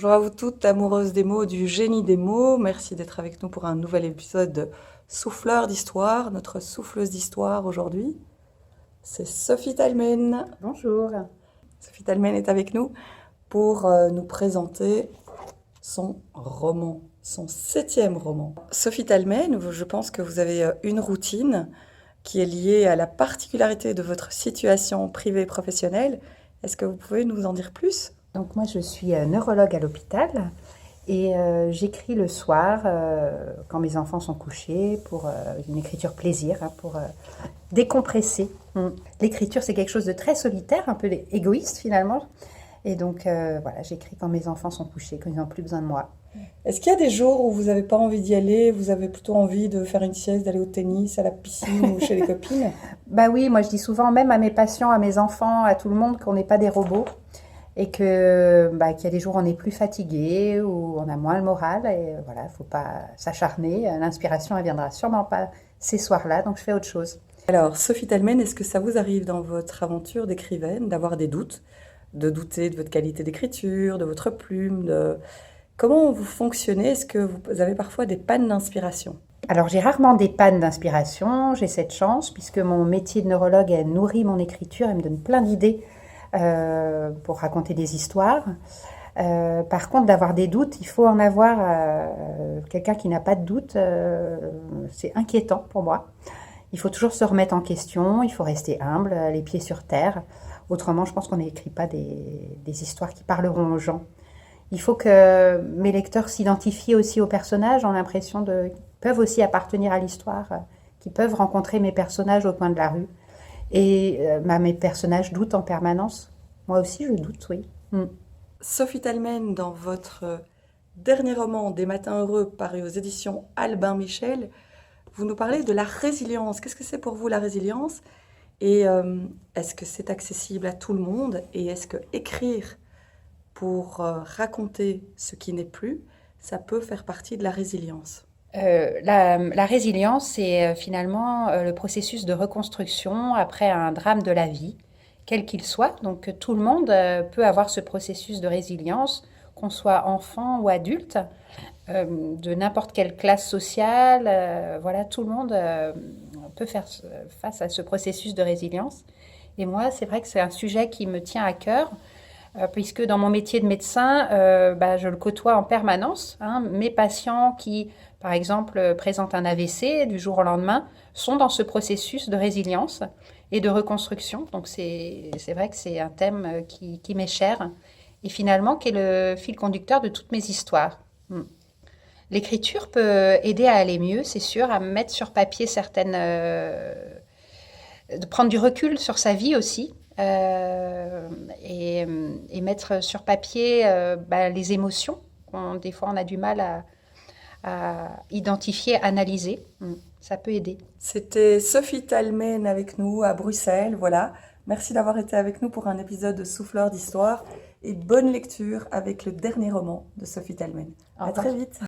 Bonjour à vous toutes, amoureuses des mots, du génie des mots. Merci d'être avec nous pour un nouvel épisode de Souffleur d'Histoire. Notre souffleuse d'histoire aujourd'hui, c'est Sophie Talmen. Bonjour. Sophie Talmen est avec nous pour nous présenter son roman, son 7e roman. Sophie Talmen, je pense que vous avez une routine qui est liée à la particularité de votre situation privée et professionnelle. Est-ce que vous pouvez nous en dire plus ? Donc moi je suis neurologue à l'hôpital et j'écris le soir quand mes enfants sont couchés pour une écriture plaisir, pour décompresser. L'écriture c'est quelque chose de très solitaire, un peu égoïste finalement. Et donc voilà, j'écris quand mes enfants sont couchés, quand ils n'ont plus besoin de moi. Est-ce qu'il y a des jours où vous n'avez pas envie d'y aller, vous avez plutôt envie de faire une sieste, d'aller au tennis, à la piscine ou chez les copines ? Bah oui, moi je dis souvent même à mes patients, à mes enfants, à tout le monde qu'on n'est pas des robots et qu'il y a des jours où on est plus fatigué, où on a moins le moral et voilà, faut pas s'acharner. L'inspiration elle viendra sûrement pas ces soirs-là, donc je fais autre chose. Alors, Sophie Talmen, est-ce que ça vous arrive dans votre aventure d'écrivaine d'avoir des doutes, de douter de votre qualité d'écriture, de votre plume, Comment vous fonctionnez ? Est-ce que vous avez parfois des pannes d'inspiration ? Alors j'ai rarement des pannes d'inspiration, j'ai cette chance puisque mon métier de neurologue elle nourrit mon écriture, elle me donne plein d'idées pour raconter des histoires. Par contre, d'avoir des doutes, il faut en avoir. Quelqu'un qui n'a pas de doute, c'est inquiétant pour moi. Il faut toujours se remettre en question, il faut rester humble, les pieds sur terre. Autrement, je pense qu'on n'écrit pas des histoires qui parleront aux gens. Il faut que mes lecteurs s'identifient aussi aux personnages, ont l'impression qu'ils peuvent aussi appartenir à l'histoire, qu'ils peuvent rencontrer mes personnages au coin de la rue. Et mes personnages doutent en permanence. Moi aussi, je doute, oui. Sophie Talmen, dans votre dernier roman, Des matins heureux, paru aux éditions Albin Michel, vous nous parlez de la résilience. Qu'est-ce que c'est pour vous la résilience ? Et est-ce que c'est accessible à tout le monde ? Et est-ce que écrire pour raconter ce qui n'est plus, ça peut faire partie de la résilience ? La résilience, c'est finalement le processus de reconstruction après un drame de la vie, quel qu'il soit. Donc tout le monde peut avoir ce processus de résilience, qu'on soit enfant ou adulte, de n'importe quelle classe sociale. Voilà, tout le monde peut faire face à ce processus de résilience. Et moi, c'est vrai que c'est un sujet qui me tient à cœur, puisque dans mon métier de médecin, je le côtoie en permanence. Mes patients qui, par exemple, présentent un AVC du jour au lendemain, sont dans ce processus de résilience et de reconstruction. Donc c'est vrai que c'est un thème qui m'est cher et finalement qui est le fil conducteur de toutes mes histoires. L'écriture peut aider à aller mieux, c'est sûr, à mettre sur papier certaines... de prendre du recul sur sa vie aussi. Et mettre sur papier les émotions. Des fois, on a du mal à identifier, analyser. Ça peut aider. C'était Sophie Talmen avec nous à Bruxelles. Voilà. Merci d'avoir été avec nous pour un épisode de Souffleur d'Histoire et bonne lecture avec le dernier roman de Sophie Talmen. À très vite.